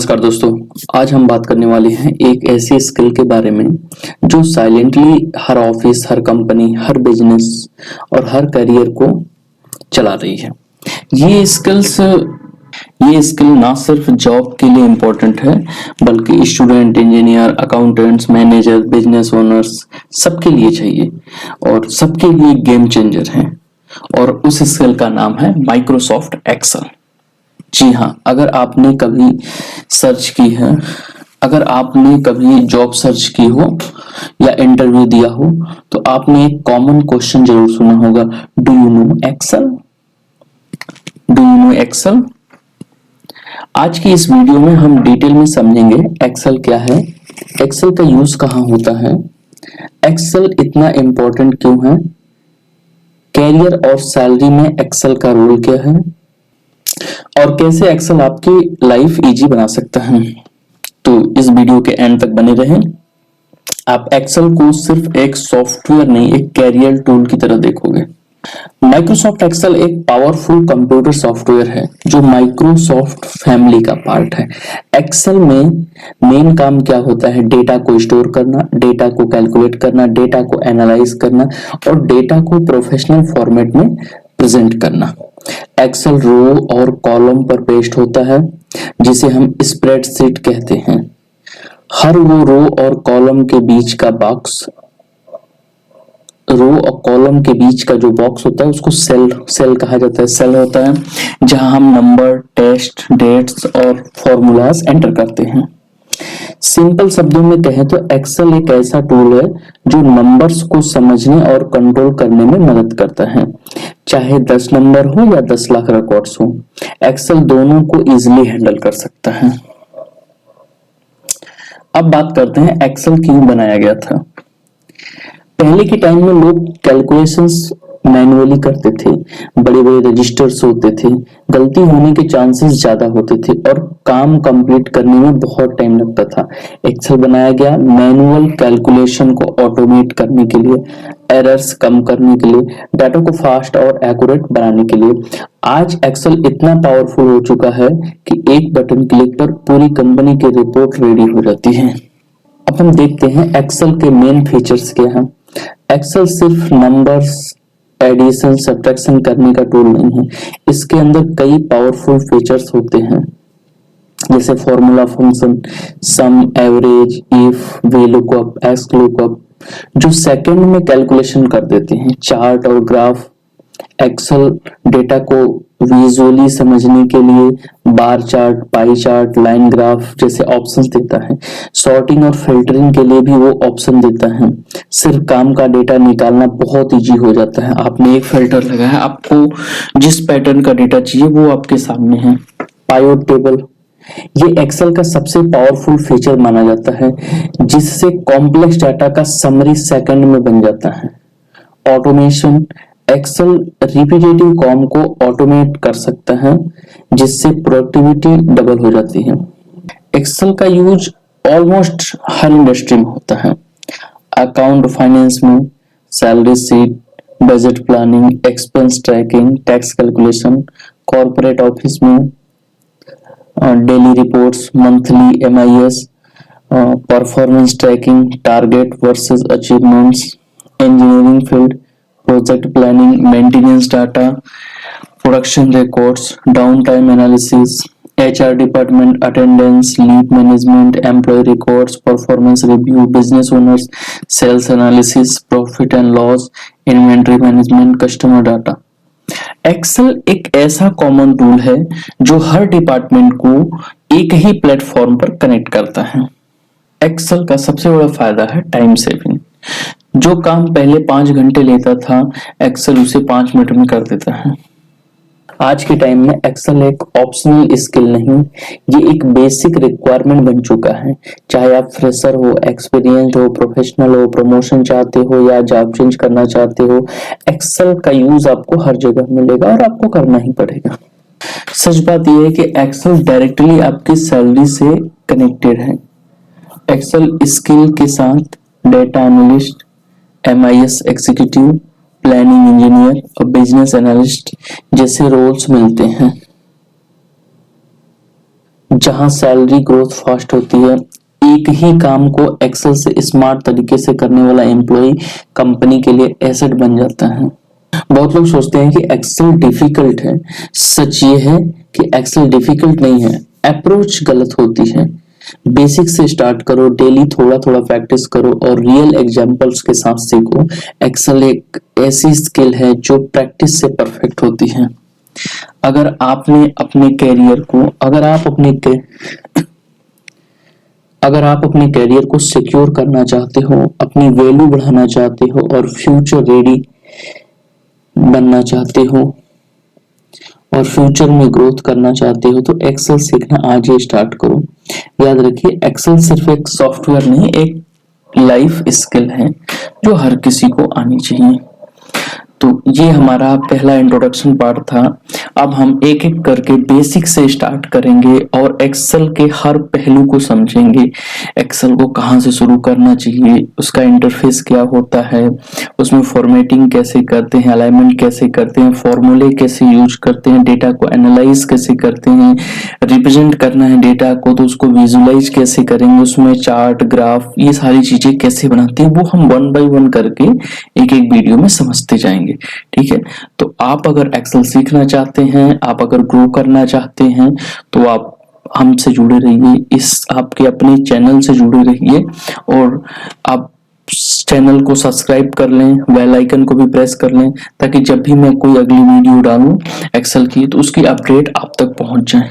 नमस्कार दोस्तों, आज हम बात करने वाले हैं एक ऐसी स्किल के बारे में जो साइलेंटली हर ऑफिस, हर कंपनी, हर बिजनेस और हर करियर को चला रही है। ये स्किल ना सिर्फ जॉब के लिए इम्पोर्टेंट है बल्कि student, engineer, accountants, manager, business owners सबके लिए चाहिए और सबके लिए गेम चेंजर है। और उस स्किल का नाम है माइक्रोसॉफ्ट एक्सेल। जी हाँ, अगर आपने कभी जॉब सर्च की हो या इंटरव्यू दिया हो तो आपने एक कॉमन क्वेश्चन जरूर सुना होगा, do you know Excel? Do you know Excel? आज की इस वीडियो में हम डिटेल में समझेंगे एक्सेल क्या है, एक्सेल का यूज कहाँ होता है, एक्सेल इतना इम्पोर्टेंट क्यों है, कैरियर और सैलरी में एक्सेल का रोल क्या है और कैसे एक्सेल आपकी लाइफ इजी बना सकता है। तो इस वीडियो के एंड तक बने रहें। आप एक्सेल को सिर्फ एक सॉफ्टवेयर नहीं, एक कैरियर टूल की तरह देखोगे। माइक्रोसॉफ्ट एक्सेल एक पावरफुल कंप्यूटर सॉफ्टवेयर है जो माइक्रोसॉफ्ट फैमिली का पार्ट है। एक्सेल में मेन काम क्या होता है? डेटा को स्टोर करना, डेटा को कैलकुलेट करना, डेटा को एनालाइज करना और डेटा को प्रोफेशनल फॉर्मेट में प्रेजेंट करना। एक्सेल रो और कॉलम पर बेस्ड होता है जिसे हम स्प्रेडशीट कहते हैं। हर वो रो और कॉलम के बीच का जो बॉक्स होता है उसको सेल कहा जाता है। सेल होता है जहां हम नंबर, टेस्ट, डेट्स और फॉर्मूलाज एंटर करते हैं। सिंपल शब्दों में कहें तो एक्सेल एक ऐसा टूल है जो नंबर्स को समझने और कंट्रोल करने में मदद करता है। चाहे 10 नंबर हो या 10 लाख रिकॉर्ड्स हो, एक्सेल दोनों को इजीली हैंडल कर सकता है। अब बात करते हैं एक्सेल क्यों बनाया गया था। पहले के टाइम में लोग कैलकुलेशंस मैन्युअली करते थे, बड़े बड़े रजिस्टर्स होते थे, गलती होने के चांसेस ज्यादा होते थे और काम कंप्लीट करने में बहुत टाइम लगता था। एक्सेल बनाया गया मैनुअल कैलकुलेशन को ऑटोमेट करने के लिए, एरर्स कम करने के लिए, डाटा को फास्ट और एक्यूरेट बनाने के लिए। आज एक्सेल इतना पावरफुल हो चुका है कि एक बटन क्लिक पर पूरी कंपनी की रिपोर्ट रेडी हो जाती है। अब हम देखते हैं एक्सेल के मेन फीचर्स क्या हैं। एक्सेल सिर्फ नंबर्स, एडिशन, सब्ट्रैक्शन करने का टूल नहीं है, इसके अंदर कई पावरफुल फीचर्स होते हैं जैसे formula function, sum, average, if, VLOOKUP, XLOOKUP जो सेकंड में कैलकुलेशन कर देते हैं। चार्ट और ग्राफ, एक्सेल डेटा को विजुअली समझने के लिए bar chart, pie chart, line graph जैसे ऑप्शंस देता है। सॉर्टिंग और फिल्टरिंग के लिए भी वो ऑप्शन देता है। सिर्फ काम का डेटा निकालना बहुत इजी हो जाता है। आपने एक फिल्टर लगाया है, आपको जिस पैटर्न का डेटा चाहिए वो आपके सामने है। पाइवट टेबल, ये एक्सेल का सबसे पावरफुल फीचर माना जाता है जिससे कॉम्प्लेक्स डाटा का समरी सेकंड में बन जाता है। ऑटोमेशन, एक्सेल रिपीटेटिव काम को ऑटोमेट कर सकता है जिससे प्रोडक्टिविटी डबल हो जाती है। एक्सेल का यूज ऑलमोस्ट हर इंडस्ट्री में होता है। अकाउंट फाइनेंस में salary sheet, budget planning, expense tracking, tax calculation, corporate office में daily reports, monthly MIS, performance tracking, target versus achievements, engineering field, project planning, maintenance data, production records, downtime analysis, HR department, attendance, leave management, employ records, performance review, business owners, sales analysis, profit and loss, inventory management, customer data. Excel एक ऐसा common tool है जो हर department को एक ही platform पर connect करता है। Excel का सबसे बड़ा फायदा है टाइम सेविंग। जो काम पहले 5 घंटे लेता था, एक्सेल उसे 5 मिनट में कर देता है। आज के टाइम में एक्सेल एक ऑप्शनल स्किल नहीं, ये एक बेसिक रिक्वायरमेंट बन चुका है। चाहे आप फ्रेशर हो, एक्सपीरियंस्ड हो, प्रोफेशनल हो, प्रमोशन चाहते हो या जॉब चेंज करना चाहते हो, एक्सेल का यूज आपको हर जगह मिलेगा और आपको करना ही पड़ेगा। सच बात यह है कि एक्सेल डायरेक्टली आपकी सैलरी से कनेक्टेड है। एक्सेल स्किल के साथ data analyst, MIS executive, planning engineer और बिजनेस एनालिस्ट जैसे रोल्स मिलते हैं। जहां सैलरी ग्रोथ फास्ट होती है। एक ही काम को एक्सेल से स्मार्ट तरीके से करने वाला एम्प्लॉय कंपनी के लिए एसेट बन जाता है। बहुत लोग सोचते हैं कि एक्सेल डिफिकल्ट है। सच ये है कि एक्सेल डिफिकल्ट नहीं है, अप्रोच गलत होती है। बेसिक से स्टार्ट करो, डेली थोड़ा थोड़ा प्रैक्टिस करो और रियल एग्जांपल्स के साथ सीखो। एक्सेल एक ऐसी स्किल है जो प्रैक्टिस से परफेक्ट होती है। अगर आपने अपने कैरियर को अगर आप अपने कैरियर को सिक्योर करना चाहते हो, अपनी वैल्यू बढ़ाना चाहते हो और फ्यूचर रेडी बनना चाहते हो और फ्यूचर में ग्रोथ करना चाहते हो तो एक्सेल सीखना आज ही स्टार्ट करो। याद रखिए, एक्सेल सिर्फ एक सॉफ्टवेयर नहीं, एक लाइफ स्किल है जो हर किसी को आनी चाहिए। तो ये हमारा पहला इंट्रोडक्शन पार्ट था। अब हम एक एक करके बेसिक से स्टार्ट करेंगे और एक्सेल के हर पहलू को समझेंगे। एक्सेल को कहाँ से शुरू करना चाहिए, उसका इंटरफेस क्या होता है, उसमें फॉर्मेटिंग कैसे करते हैं, अलाइनमेंट कैसे करते हैं, फॉर्मूले कैसे यूज करते हैं, डेटा को एनालाइज कैसे करते हैं, रिप्रेजेंट करना है डेटा को तो उसको विजुलाइज कैसे करेंगे, उसमें चार्ट ग्राफ ये सारी चीजें कैसे बनाते हैं, वो हम वन बाय वन करके एक एक वीडियो में समझते जाएंगे। ठीक है, तो आप अगर एक्सेल सीखना चाहते हैं, आप अगर ग्रो करना चाहते हैं तो आप हमसे जुड़े रहिए, इस आपके अपने चैनल से जुड़े रहिए और आप चैनल को सब्सक्राइब कर लें, बेल आइकन को भी प्रेस कर लें ताकि जब भी मैं कोई अगली वीडियो डालूं एक्सेल की तो उसकी अपडेट आप तक पहुंच जाए।